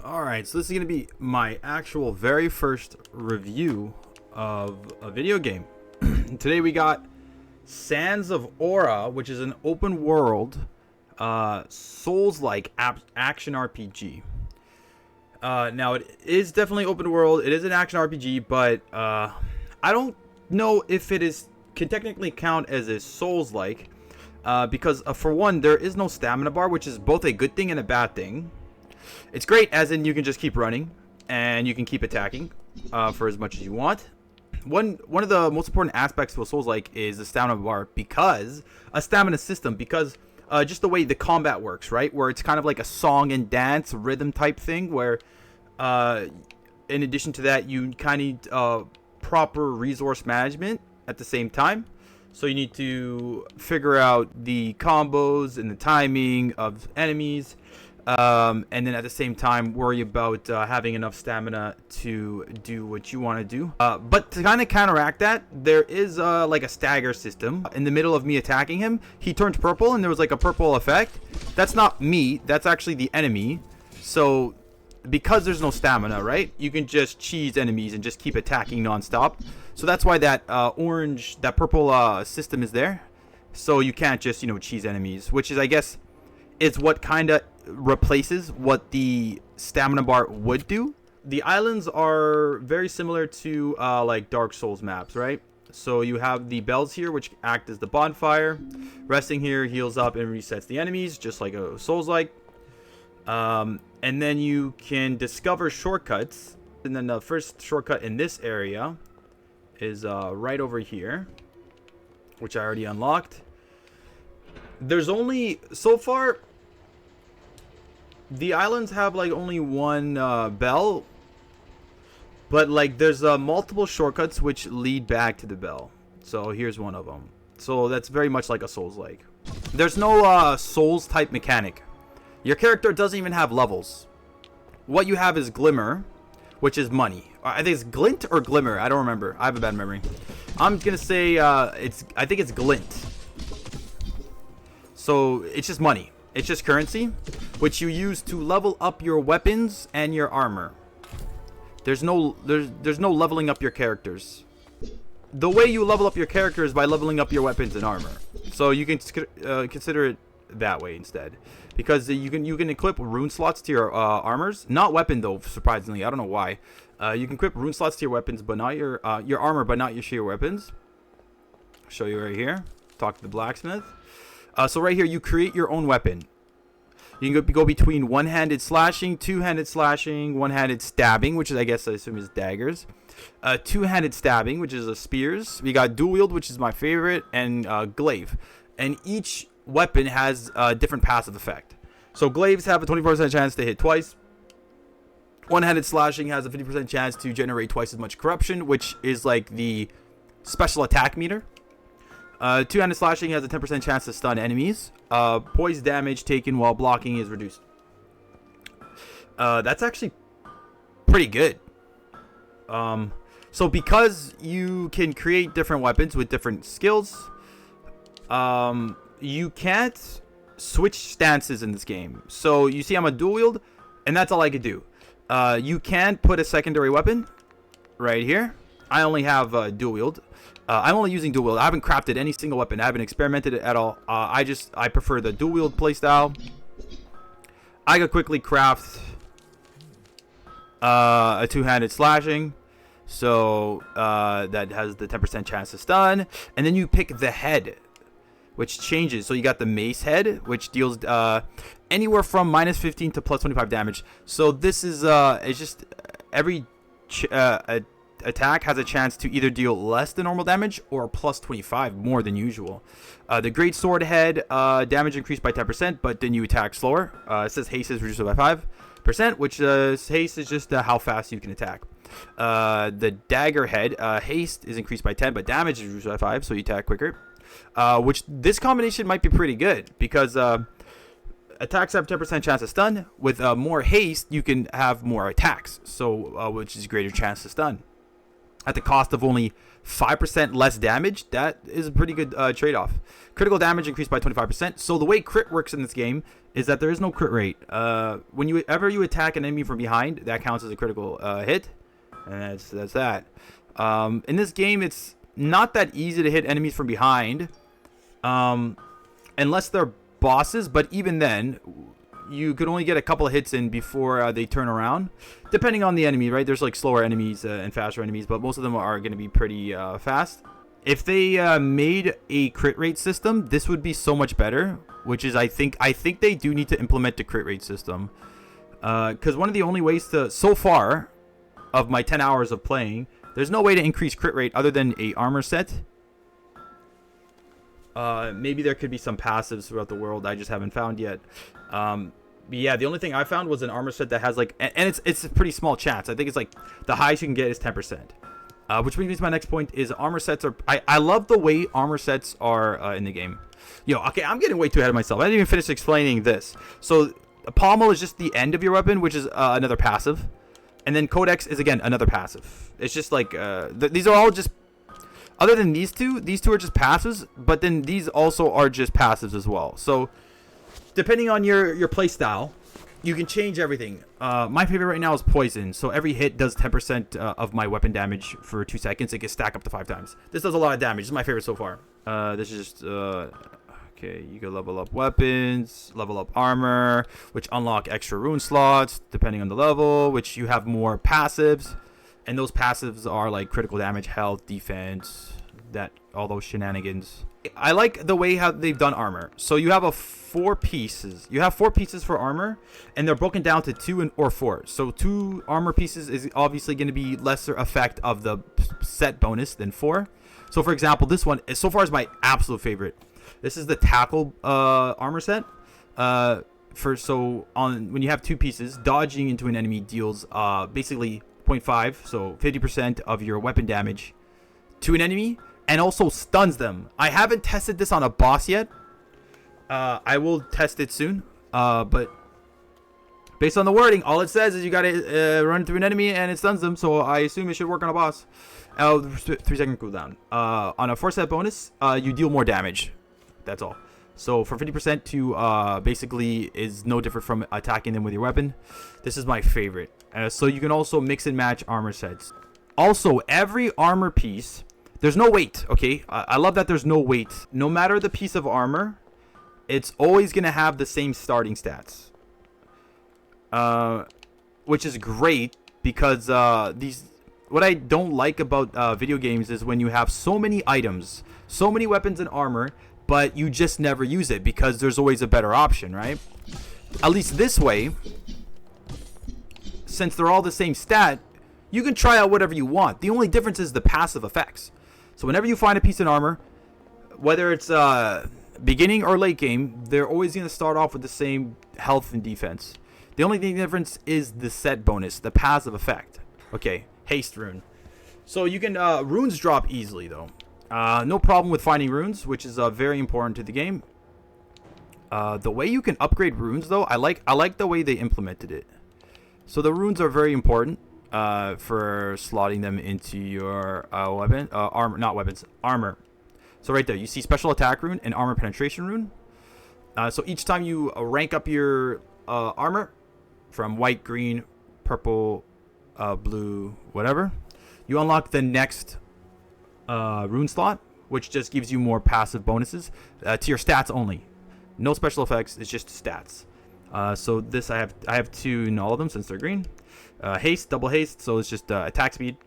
Alright, so this is going to be my actual very first review of a video game. Today we got Sands of Aura, which is an open world, Souls-like action RPG. Now it is definitely open world, it is an action RPG, but I don't know if can technically count as a Souls-like, because for one, there is no stamina bar, which is both a good thing and a bad thing. It's great, as in you can just keep running and you can keep attacking for as much as you want. One of the most important aspects to a Souls-like is the stamina bar, because a stamina system, because just the way the combat works, right? Where it's kind of like a song and dance rhythm type thing, where in addition to that, you kind of need proper resource management at the same time. So you need to figure out the combos and the timing of enemies. And then at the same time worry about having enough stamina to do what you want to do. But to kind of counteract that, there is like a stagger system. In the middle of me attacking him, he turned purple and there was like a purple effect. That's not me, that's actually the enemy. So because there's no stamina, right, you can just cheese enemies and just keep attacking non-stop. So that's why that that purple system is there. So you can't just, cheese enemies, which is, I guess, is what kind of replaces what the stamina bar would do. The islands are very similar to like Dark Souls maps, right? So you have the bells here, which act as the bonfire. Resting here heals up and resets the enemies, just like a Souls-like. And then you can discover shortcuts. And then the first shortcut in this area is right over here, which I already unlocked. There's only, so far, the islands have like only one bell, but like there's multiple shortcuts which lead back to the bell. So here's one of them. So that's very much like a Souls-like. There's no Souls type mechanic. Your character doesn't even have levels. What you have is glimmer, which is money. I think it's glint or glimmer. I don't remember. I have a bad memory. I'm gonna say I think it's glint. So it's just money. It's just currency, which you use to level up your weapons and your armor. There's no leveling up your characters. The way you level up your character is by leveling up your weapons and armor. So you can consider it that way instead, because you can equip rune slots to your armors, not weapon though. Surprisingly, I don't know why. You can equip rune slots to your weapons, but not your armor, but not your sheer weapons. I'll show you right here. Talk to the blacksmith. So right here, you create your own weapon. You can go between one-handed slashing, two-handed slashing, one-handed stabbing, which is, I assume is daggers. Two-handed stabbing, which is spears. We got dual wield, which is my favorite, and glaive. And each weapon has a different passive effect. So glaives have a 24% chance to hit twice. One-handed slashing has a 50% chance to generate twice as much corruption, which is like the special attack meter. Two-handed slashing has a 10% chance to stun enemies. Poise damage taken while blocking is reduced. That's actually pretty good. So because you can create different weapons with different skills, you can't switch stances in this game. So you see I'm a dual wield, and that's all I could do. You can put a secondary weapon right here. I only have dual wield. I'm only using dual wield. I haven't crafted any single weapon. I haven't experimented it at all. I prefer the dual wield playstyle. I could quickly craft a two-handed slashing, so that has the 10% chance to stun. And then you pick the head, which changes. So you got the mace head, which deals anywhere from minus 15 to plus 25 damage. So this is it's just every attack has a chance to either deal less than normal damage or plus 25 more than usual. The great sword head, damage increased by 10%, but then you attack slower. It says haste is reduced by 5%, which haste is just how fast you can attack. The dagger head, haste is increased by 10, but damage is reduced by 5, so you attack quicker. Which this combination might be pretty good, because attacks have 10% chance to stun. With more haste, you can have more attacks, so which is greater chance to stun. at the cost of only 5% less damage. That is a pretty good trade-off. Critical damage increased by 25%. So the way crit works in this game is that there is no crit rate. Whenever you attack an enemy from behind, that counts as a critical hit, and that's that. In this game, it's not that easy to hit enemies from behind, unless they're bosses. But even then, you could only get a couple of hits in before they turn around, depending on the enemy, right? There's like slower enemies and faster enemies, but most of them are going to be pretty fast. If they made a crit rate system, this would be so much better, which is I think they do need to implement the crit rate system, because one of the only ways to, so far of my 10 hours of playing, there's no way to increase crit rate other than a armor set. Maybe there could be some passives throughout the world I just haven't found yet. But yeah, the only thing I found was an armor set that has like, and it's a pretty small chance. I think it's like the highest you can get is 10%. Which brings me to my next point is armor sets are, I love the way armor sets are in the game. Okay, I'm getting way too ahead of myself. I didn't even finish explaining this. So pommel is just the end of your weapon, which is another passive. And then codex is again another passive. It's just like, these are all just, other than these two are just passives, but then these also are just passives as well. So depending on your play style, you can change everything. My favorite right now is poison. So every hit does 10% of my weapon damage for 2 seconds. It can stack up to 5 times. This does a lot of damage. This is my favorite so far. This is just okay. You can level up weapons, level up armor, which unlock extra rune slots depending on the level. Which you have more passives, and those passives are like critical damage, health, defense, all those shenanigans. I like the way how they've done armor. So you have 4 pieces. You have 4 pieces for armor, and they're broken down to 2 or 4. So 2 armor pieces is obviously going to be lesser effect of the set bonus than 4. So for example, this one is so far is my absolute favorite. This is the tackle armor set. When you have 2 pieces, dodging into an enemy deals basically 0.5, so 50% of your weapon damage to an enemy, and also stuns them. I haven't tested this on a boss yet. I will test it soon. But based on the wording, all it says is you gotta run through an enemy and it stuns them. So I assume it should work on a boss. 3-second cooldown. On a 4-set bonus, you deal more damage. That's all. So for 50% to basically is no different from attacking them with your weapon. This is my favorite. So you can also mix and match armor sets. Also, every armor piece, there's no weight, okay? I love that there's no weight. No matter the piece of armor, it's always going to have the same starting stats. Which is great because what I don't like about video games is when you have so many items, so many weapons and armor, but you just never use it because there's always a better option, right? At least this way, since they're all the same stat, you can try out whatever you want. The only difference is the passive effects. So whenever you find a piece of armor, whether it's beginning or late game, they're always going to start off with the same health and defense. The only difference is the set bonus, the passive effect. Okay, haste rune. So you can runes drop easily though. No problem with finding runes, which is very important to the game. The way you can upgrade runes though, I like the way they implemented it. So the runes are very important for slotting them into your weapon, armor, not weapons, armor. So right there, you see special attack rune and armor penetration rune. So each time you rank up your armor from white, green, purple, blue, whatever, you unlock the next rune slot, which just gives you more passive bonuses to your stats only. No special effects, it's just stats. So this I have 2 in all of them since they're green. Haste, double haste, so it's just attack speed,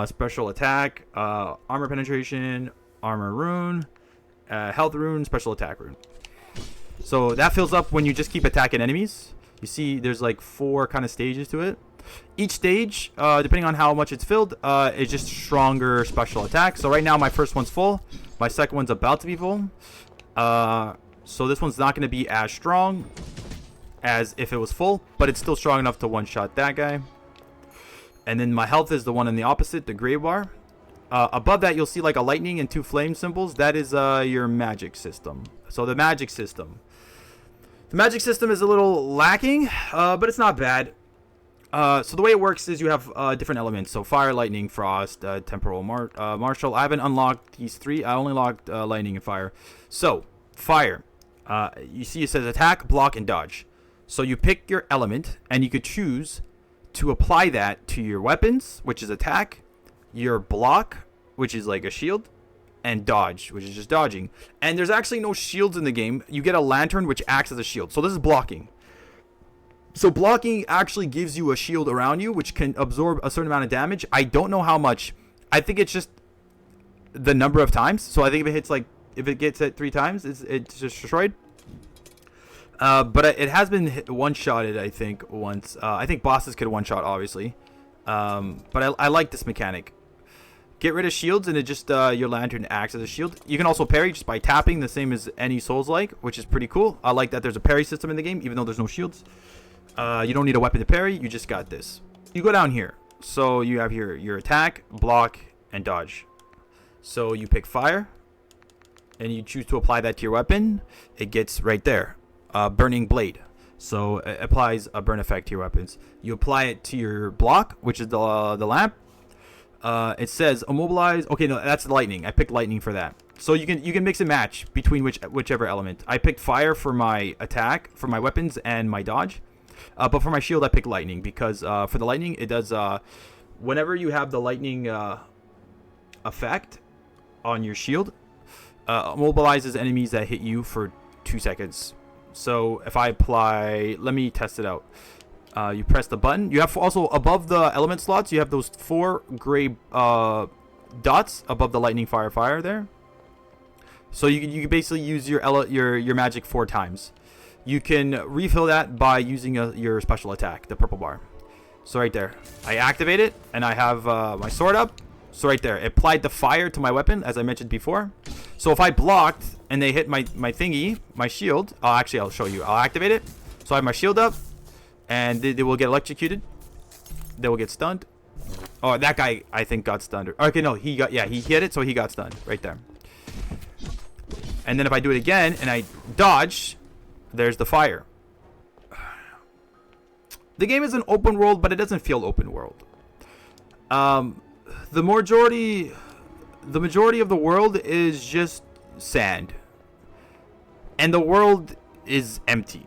special attack, armor penetration, armor rune, health rune, special attack rune. So that fills up when you just keep attacking enemies. You see there's like 4 kind of stages to it. Each stage, depending on how much it's filled, is just stronger special attack. So right now my first one's full, my second one's about to be full. So this one's not going to be as strong as if it was full, but it's still strong enough to one-shot that guy. And then my health is the one in the opposite, the gray bar. Above that, you'll see like a lightning and 2 flame symbols. That is your magic system. So the magic system. The magic system is a little lacking, but it's not bad. So the way it works is you have different elements. So fire, lightning, frost, temporal, martial. I haven't unlocked these 3. I only locked lightning and fire. So fire. You see it says attack, block, and dodge. So you pick your element, and you could choose to apply that to your weapons, which is attack, your block, which is like a shield, and dodge, which is just dodging. And there's actually no shields in the game. You get a lantern, which acts as a shield. So this is blocking. So blocking actually gives you a shield around you, which can absorb a certain amount of damage. I don't know how much. I think it's just the number of times. So I think if it gets hit 3 times, it's just destroyed. But it has been one-shotted, I think, once. I think bosses could one-shot, obviously. But I like this mechanic. Get rid of shields, and it just your lantern acts as a shield. You can also parry just by tapping, the same as any Souls-like, which is pretty cool. I like that there's a parry system in the game, even though there's no shields. You don't need a weapon to parry. You just got this. You go down here. So you have here your attack, block, and dodge. So you pick fire, and you choose to apply that to your weapon. It gets right there. Burning blade. So it applies a burn effect to your weapons. You apply it to your block, which is the lamp. It says immobilize. Okay, no, that's lightning. I picked lightning for that. So you can mix and match between whichever element. I picked fire for my attack, for my weapons, and my dodge. But for my shield, I picked lightning because for the lightning, it does whenever you have the lightning effect on your shield, immobilizes enemies that hit you for 2 seconds. So if I apply, let me test it out. You press the button. You have also above the element slots, you have those 4 gray dots above the lightning, fire there. So you can basically use your magic 4 times. You can refill that by using your special attack, the purple bar. So right there, I activate it, and I have my sword up. So right there, it applied the fire to my weapon, as I mentioned before. So if I blocked and they hit my thingy, my shield, actually I'll show you. I'll activate it. So I have my shield up, and they will get electrocuted. They will get stunned. Oh, that guy I think got stunned. Okay, no, he hit it, so he got stunned right there. And then if I do it again and I dodge, there's the fire. The game is an open world, but it doesn't feel open world. The majority of the world is just sand, and the world is empty.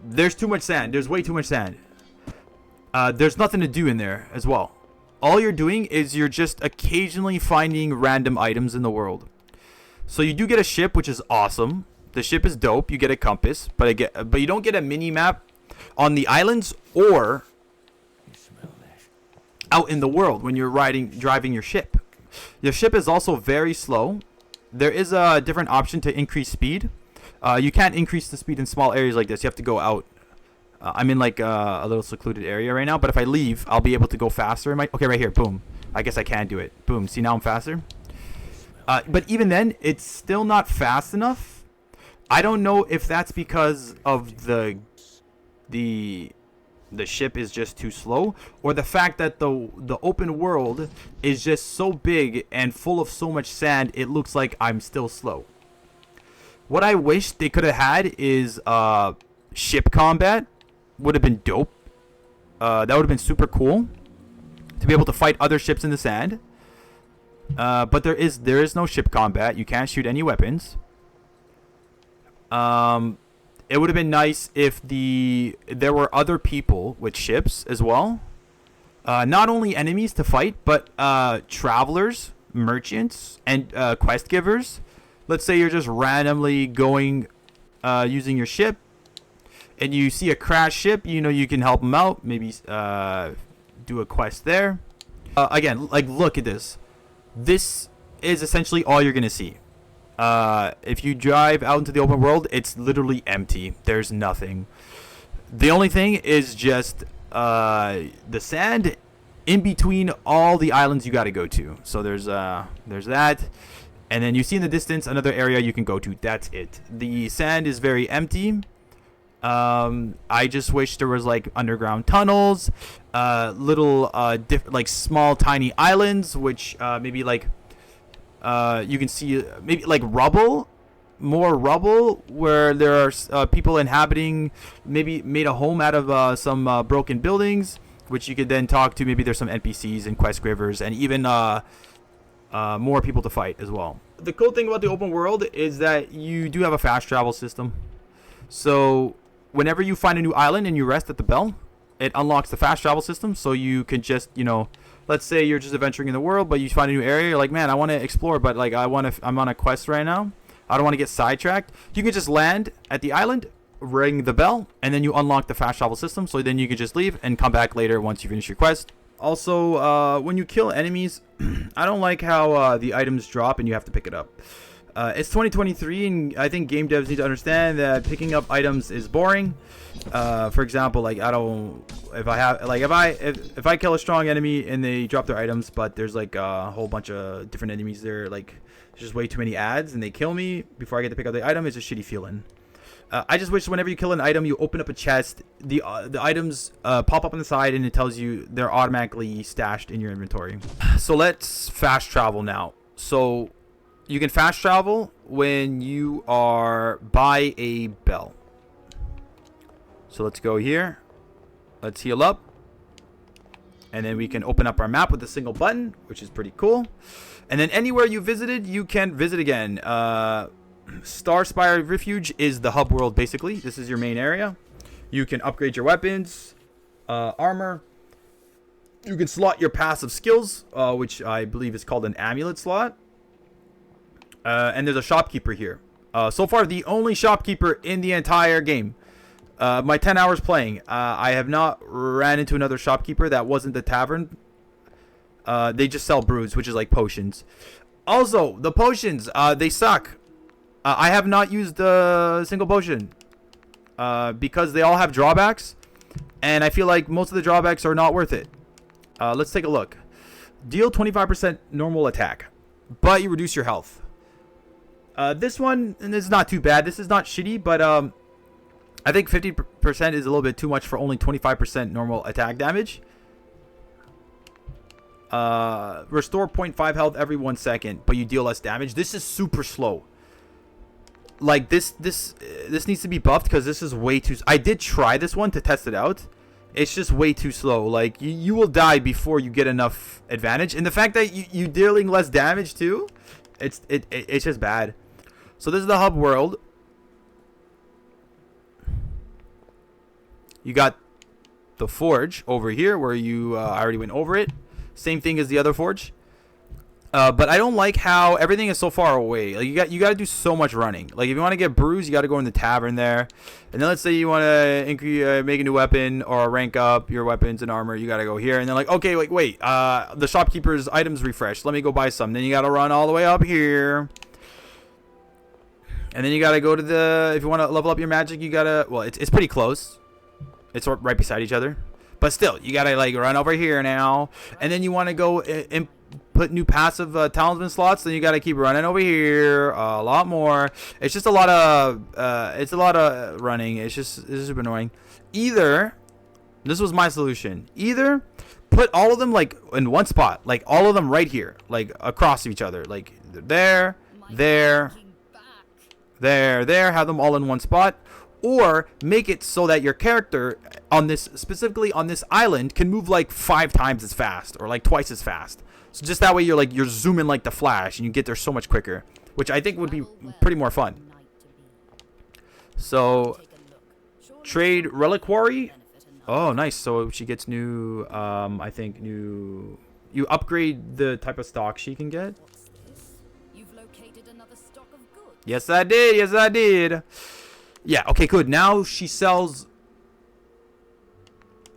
There's too much sand. There's way too much sand. There's nothing to do in there as well. All you're doing is you're just occasionally finding random items in the world. So you do get a ship, which is awesome. The ship is dope. You get a compass, but you don't get a mini map on the islands or out in the world when you're driving your ship. Your ship is also very slow. There is a different option to increase speed. You can't increase the speed in small areas like this. You have to go out. I'm in like a little secluded area right now, but if I leave, I'll be able to go faster. Okay, right here, boom. I guess I can do it. Boom. See, now I'm faster. But even then, it's still not fast enough. I don't know if that's because of the ship is just too slow, or the fact that the open world is just so big and full of so much sand, it looks like I'm still slow. What I wish they could have had is ship combat. Would have been dope. That would have been super cool to be able to fight other ships in the sand. But there is no ship combat. You can't shoot any weapons. It would have been nice if there were other people with ships as well. Not only enemies to fight, but travelers, merchants, and quest givers. Let's say you're just randomly going using your ship, and you see a crashed ship. You can help them out. Maybe do a quest there. Again, like, look at this. This is essentially all you're gonna see. If you drive out into the open world, it's literally empty. There's nothing. The only thing is just the sand in between all the islands you got to go to. So there's that, and then you see in the distance another area you can go to. That's it. The sand is very empty. I just wish there was like underground tunnels, little like small tiny islands, which maybe like you can see maybe like rubble more rubble where there are people inhabiting, maybe made a home out of some broken buildings, which you could then talk to. Maybe there's some NPCs and quest givers, and even more people to fight as well. The cool thing about the open world is that you do have a fast travel system. So whenever you find a new island and you rest at the bell, it unlocks the fast travel system. So you can just, let's say you're just adventuring in the world, but you find a new area. You're like, man, I want to explore, but like I'm on a quest right now. I don't want to get sidetracked. You can just land at the island, ring the bell, and then you unlock the fast travel system. So then you can just leave and come back later once you finish your quest. Also, when you kill enemies, I don't like how the items drop and you have to pick it up. It's 2023, and I think game devs need to understand that picking up items is boring. For example, like if I kill a strong enemy and they drop their items, but there's like a whole bunch of different enemies there, like there's just way too many ads, and they kill me before I get to pick up the item, it's a shitty feeling. I just wish whenever you kill an item, you open up a chest, the items pop up on the side, and it tells you they're automatically stashed in your inventory. So let's fast travel now. So you can fast travel when you are by a bell. So let's go here. Let's heal up. And then we can open up our map with a single button, which is pretty cool. And then anywhere you visited, you can visit again. Star Spire Refuge is the hub world, basically. This is your main area. You can upgrade your weapons, armor. You can slot your passive skills, which I believe is called an amulet slot. And there's a shopkeeper here. So far, the only shopkeeper in the entire game. My 10 hours playing, I have not ran into another shopkeeper that wasn't the tavern. They just sell brews, which is like potions. Also, the potions, they suck. I have not used a single potion because they all have drawbacks, and I feel like most of the drawbacks are not worth it. Let's take a look. Deal 25% normal attack, but you reduce your health. This one is not too bad. This is not shitty, but I think 50% is a little bit too much for only 25% normal attack damage. Restore 0.5 health every 1 second, but you deal less damage. This is super slow. Like this needs to be buffed because this is way too. I did try this one to test it out. It's just way too slow. Like you will die before you get enough advantage, and the fact that you dealing less damage too, it's just bad. So this is the hub world. You got the forge over here where you I already went over it. Same thing as the other forge. But I don't like how everything is so far away. Like you got to do so much running. Like if you want to get brews, you got to go in the tavern there. And then let's say you want to make a new weapon or rank up your weapons and armor, you got to go here. And then like, okay, like wait, the shopkeeper's items refreshed. Let me go buy some. Then you got to run all the way up here. And then you got to go to the, if you want to level up your magic, you got to, well, it's pretty close. It's right beside each other. But still, you got to like run over here now. And then you want to go put new passive talisman slots, then you got to keep running over here a lot more. It's just a lot of running. It's super annoying. Either this was my solution. Either put all of them like in one spot, like all of them right here, like across each other, like there, have them all in one spot. Or make it so that your character on this, specifically on this island, can move like 5 times as fast or like twice as fast. So just that way you're zooming like the Flash and you get there so much quicker, which I think would be pretty more fun. So trade reliquary. Oh, nice. So she gets new, I think new, you upgrade the type of stock she can get. Yes, I did. Yes, I did. Yeah, okay, good. Now she sells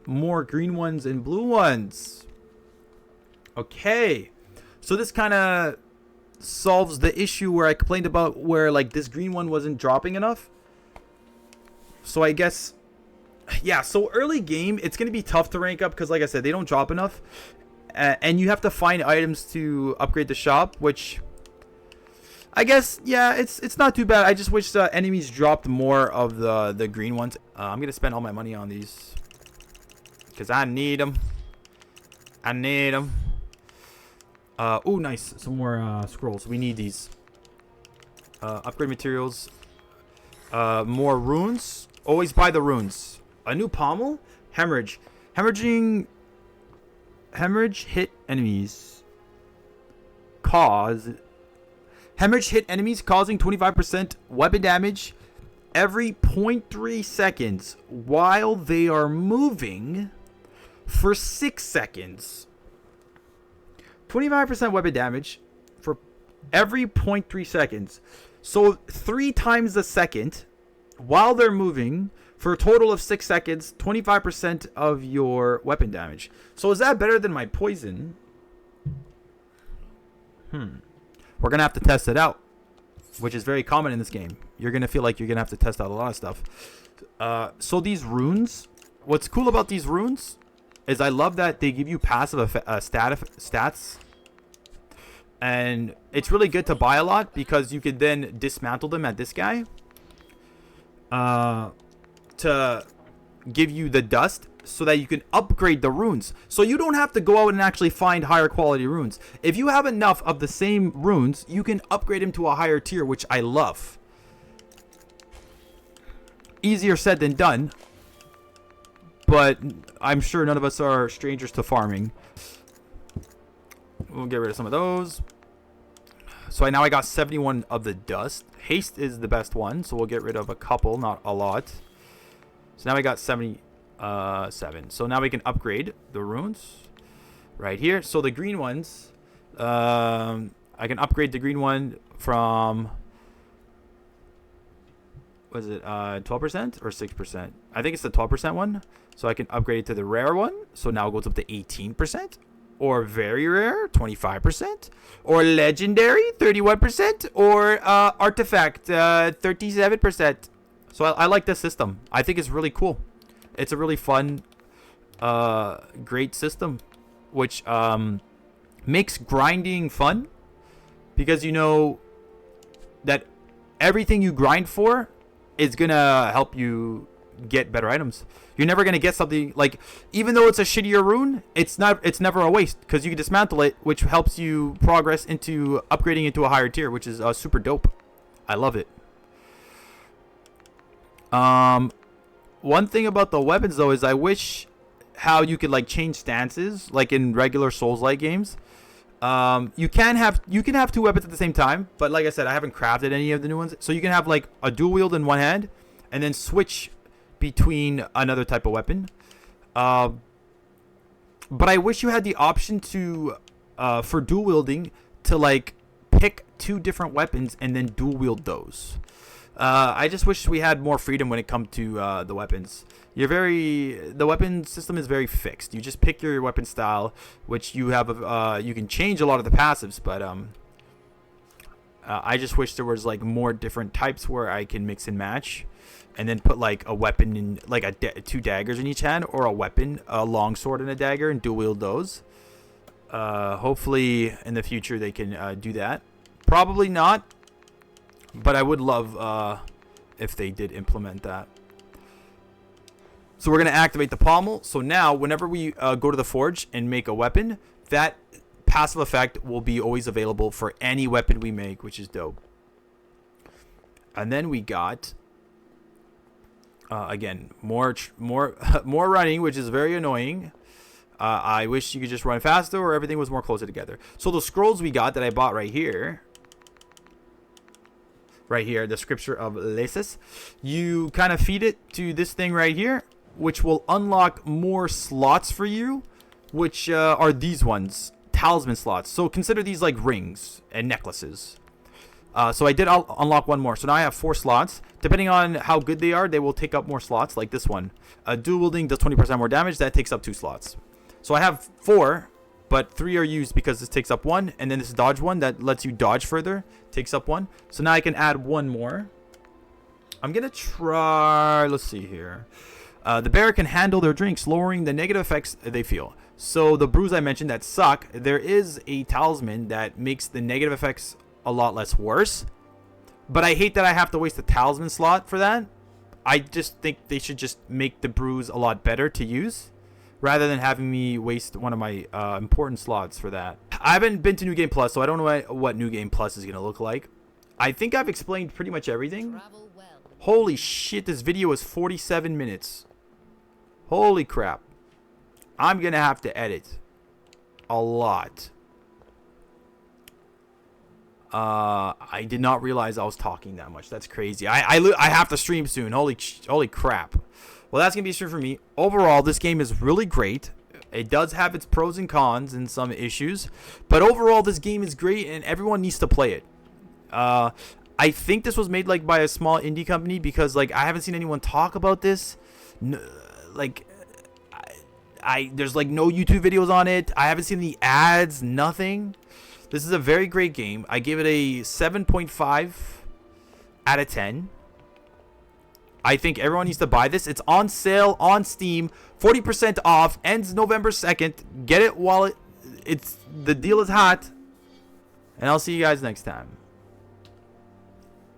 more green ones and blue ones. Okay. So this kind of solves the issue where I complained about where like this green one wasn't dropping enough. So I guess, yeah, so early game, it's going to be tough to rank up because like I said, they don't drop enough. And you have to find items to upgrade the shop, which I guess, yeah, it's not too bad. I just wish the enemies dropped more of the green ones. I'm going to spend all my money on these because I need them. I need them. Oh, nice. Some more scrolls. We need these. Upgrade materials. More runes. Always buy the runes. A new pommel. Hemorrhage. Hemorrhage hit enemies. Hemorrhage hit enemies causing 25% weapon damage every 0.3 seconds while they are moving for 6 seconds. 25% weapon damage for every 0.3 seconds. So 3 times a second while they're moving for a total of 6 seconds, 25% of your weapon damage. So is that better than my poison? We're going to have to test it out, which is very common in this game. You're going to feel like you're going to have to test out a lot of stuff. So these runes, what's cool about these runes is I love that they give you passive stats. And it's really good to buy a lot because you could then dismantle them at this guy. To give you the dust so that you can upgrade the runes. So you don't have to go out and actually find higher quality runes. If you have enough of the same runes, you can upgrade them to a higher tier, which I love. Easier said than done. But I'm sure none of us are strangers to farming. We'll get rid of some of those. So now I got 71 of the dust. Haste is the best one, so we'll get rid of a couple, not a lot. So now I got 77. So now we can upgrade the runes right here. So the green ones, I can upgrade the green one from, was it 12% or 6%? I think it's the 12% one. So I can upgrade it to the rare one. So now it goes up to 18%. Or very rare, 25%. Or legendary, 31%. Or artifact, 37%. So I like this system. I think it's really cool. It's a really fun, great system. Which makes grinding fun. Because you know that everything you grind for is going to help you get better items. You're never going to get something like, even though it's a shittier rune, it's never a waste because you can dismantle it, which helps you progress into upgrading into a higher tier, which is super dope. I love it. One thing about the weapons though is I wish how you could like change stances like in regular Souls-like games. You can have 2 weapons at the same time, but like I said, I haven't crafted any of the new ones, so you can have like a dual wield in one hand and then switch between another type of weapon. But I wish you had the option to for dual wielding to like pick 2 different weapons and then dual wield those. I just wish we had more freedom when it comes to the weapons. The weapon system is very fixed. You just pick your weapon style, which you have you can change a lot of the passives, but I just wish there was like more different types where I can mix and match. And then put like a weapon in, like 2 daggers in each hand, or a weapon, a long sword and a dagger, and dual wield those. Hopefully in the future they can do that. Probably not, but I would love if they did implement that. So we're gonna activate the pommel. So now whenever we go to the forge and make a weapon, that passive effect will be always available for any weapon we make, which is dope. And then we got. Again, more running, which is very annoying. I wish you could just run faster or everything was more closer together. So the scrolls we got that I bought right here, the Scripture of Lesis, you kind of feed it to this thing right here, which will unlock more slots for you, which are these ones, talisman slots. So consider these like rings and necklaces. So I did unlock one more. So now I have 4 slots. Depending on how good they are, they will take up more slots, like this one. Dual wielding does 20% more damage. That takes up 2 slots. So I have 4, but 3 are used because this takes up 1. And then this dodge one that lets you dodge further takes up 1. So now I can add 1 more. I'm going to try... Let's see here. The bearer can handle their drinks, lowering the negative effects they feel. So the brews I mentioned that suck, there is a talisman that makes the negative effects a lot less worse, but I hate that I have to waste a talisman slot for that. I just think they should just make the brews a lot better to use rather than having me waste one of my important slots for that. I haven't been to New Game Plus, so I don't know what New Game Plus is going to look like. I think I've explained pretty much everything. Travel well. Holy shit, this video is 47 minutes. Holy crap. I'm going to have to edit a lot. I did not realize I was talking that much. That's crazy. I have to stream soon. Holy crap. Well, that's going to be a stream for me. Overall, this game is really great. It does have its pros and cons and some issues. But overall, this game is great and everyone needs to play it. I think this was made like by a small indie company because like I haven't seen anyone talk about this. Like there's like no YouTube videos on it. I haven't seen the ads, nothing. This is a very great game. I give it a 7.5 out of 10. I think everyone needs to buy this. It's on sale on Steam, 40% off, ends November 2nd. Get it while the deal is hot. And I'll see you guys next time.